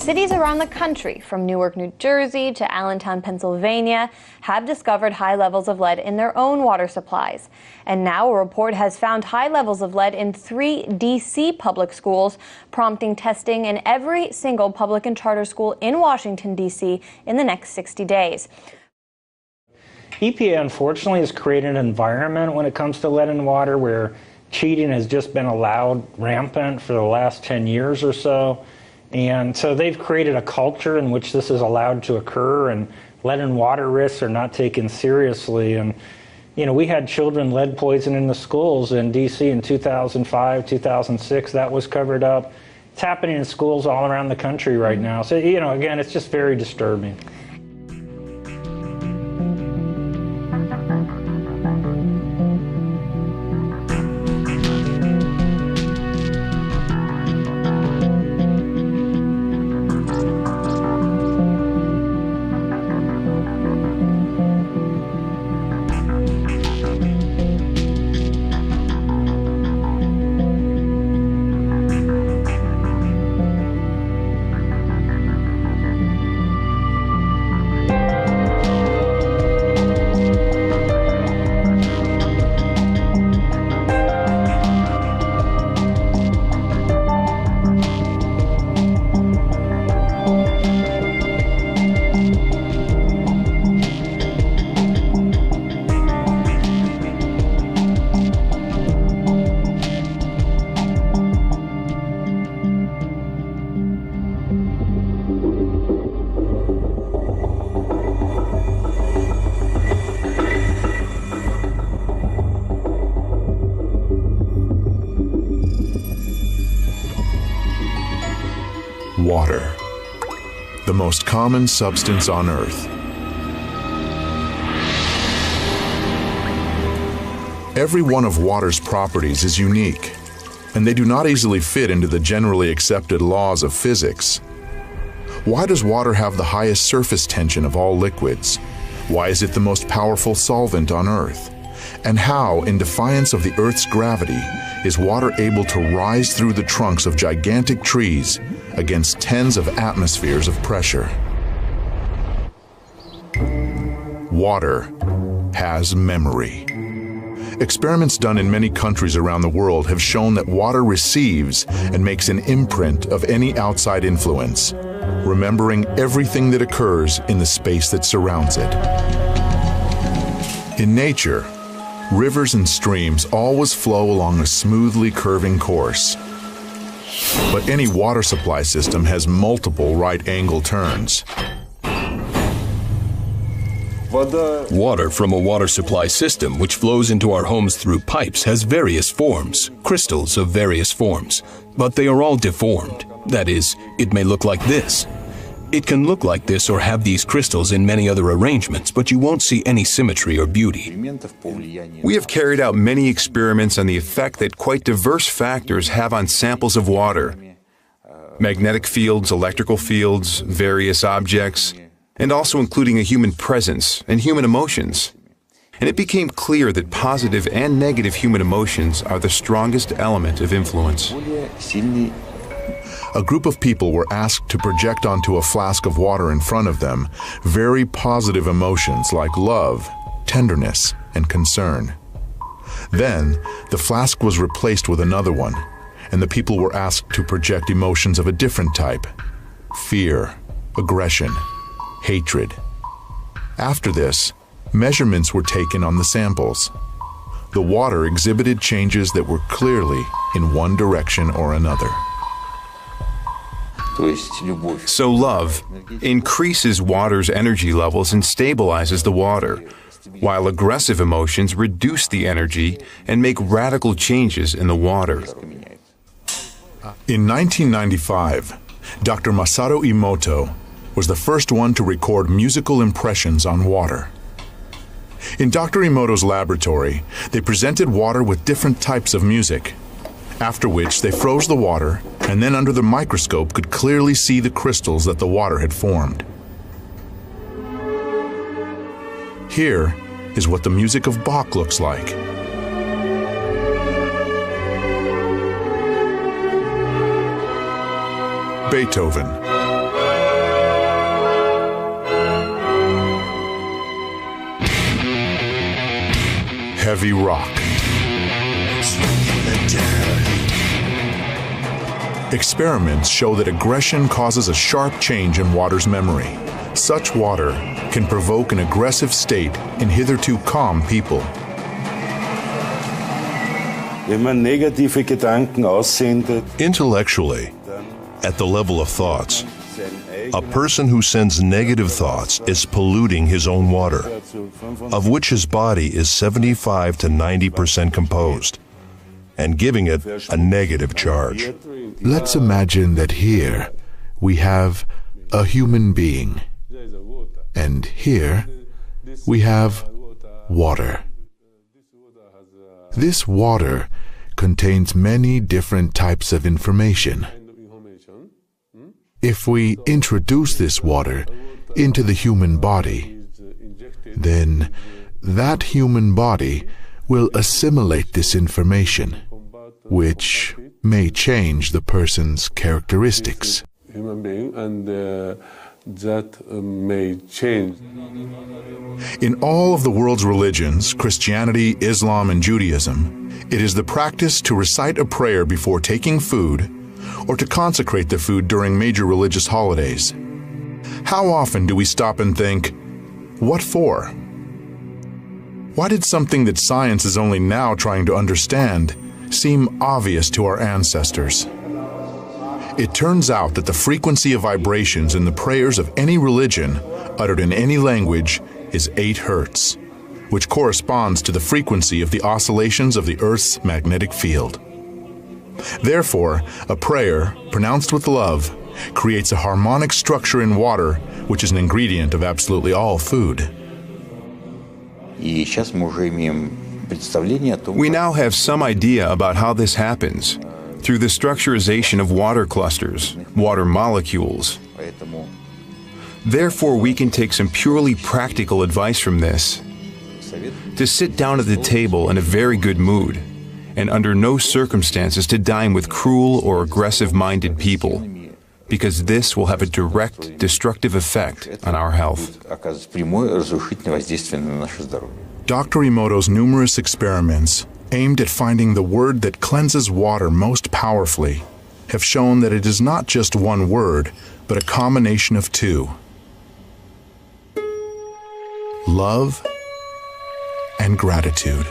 cities around the country, from Newark, New Jersey to Allentown, Pennsylvania, have discovered high levels of lead in their own water supplies. And now a report has found high levels of lead in 3 D.C. public schools, prompting testing in every single public and charter school in Washington, D.C. in the next 60 days. EPA, unfortunately, has created an environment when it comes to lead in water where cheating has just been allowed rampant for the last 10 years or so. And so they've created a culture in which this is allowed to occur, and lead and water risks are not taken seriously. And, you know, we had children lead poison in the schools in D.C. in 2005, 2006. That was covered up. It's happening in schools all around the country right now. So, you know, again, it's just very disturbing. Water, the most common substance on Earth. Every one of water's properties is unique, and they do not easily fit into the generally accepted laws of physics. Why does water have the highest surface tension of all liquids? Why is it the most powerful solvent on Earth? And how, in defiance of the Earth's gravity, is water able to rise through the trunks of gigantic trees against tens of atmospheres of pressure? Water has memory. Experiments done in many countries around the world have shown that water receives and makes an imprint of any outside influence, remembering everything that occurs in the space that surrounds it. In nature, rivers and streams always flow along a smoothly curving course. But any water supply system has multiple right-angle turns. Water from a water supply system which flows into our homes through pipes has various forms, crystals of various forms, but they are all deformed. That is, it may look like this. It can look like this or have these crystals in many other arrangements, but you won't see any symmetry or beauty. We have carried out many experiments on the effect that quite diverse factors have on samples of water. Magnetic fields, electrical fields, various objects, and also including a human presence and human emotions. And it became clear that positive and negative human emotions are the strongest element of influence. A group of people were asked to project onto a flask of water in front of them very positive emotions like love, tenderness, and concern. Then, the flask was replaced with another one, and the people were asked to project emotions of a different type: fear, aggression, hatred. After this, measurements were taken on the samples. The water exhibited changes that were clearly in one direction or another. So love increases water's energy levels and stabilizes the water, while aggressive emotions reduce the energy and make radical changes in the water. In 1995, Dr. Masaru Emoto was the first one to record musical impressions on water. In Dr. Emoto's laboratory, they presented water with different types of music, after which they froze the water and then under the microscope could clearly see the crystals that the water had formed. Here is what the music of Bach looks like. Beethoven, heavy rock. Experiments show that aggression causes a sharp change in water's memory. Such water can provoke an aggressive state in hitherto calm people. Intellectually, at the level of thoughts, a person who sends negative thoughts is polluting his own water, of which his body is 75 to 90% composed, and giving it a negative charge. Let's imagine that here we have a human being, and here we have water. This water contains many different types of information. If we introduce this water into the human body, then that human body will assimilate this information, which may change the person's characteristics. That may change. In all of the world's religions, Christianity, Islam, and Judaism, it is the practice to recite a prayer before taking food or to consecrate the food during major religious holidays. How often do we stop and think, what for? Why did something that science is only now trying to understand seem obvious to our ancestors? It turns out that the frequency of vibrations in the prayers of any religion, uttered in any language, is 8 hertz, which corresponds to the frequency of the oscillations of the Earth's magnetic field. Therefore, a prayer, pronounced with love, creates a harmonic structure in water, which is an ingredient of absolutely all food. We now have some idea about how this happens through the structurization of water clusters, water molecules. Therefore, we can take some purely practical advice from this: to sit down at the table in a very good mood, and under no circumstances to dine with cruel or aggressive-minded people, because this will have a direct destructive effect on our health. Dr. Emoto's numerous experiments aimed at finding the word that cleanses water most powerfully have shown that it is not just one word, but a combination of two: love and gratitude.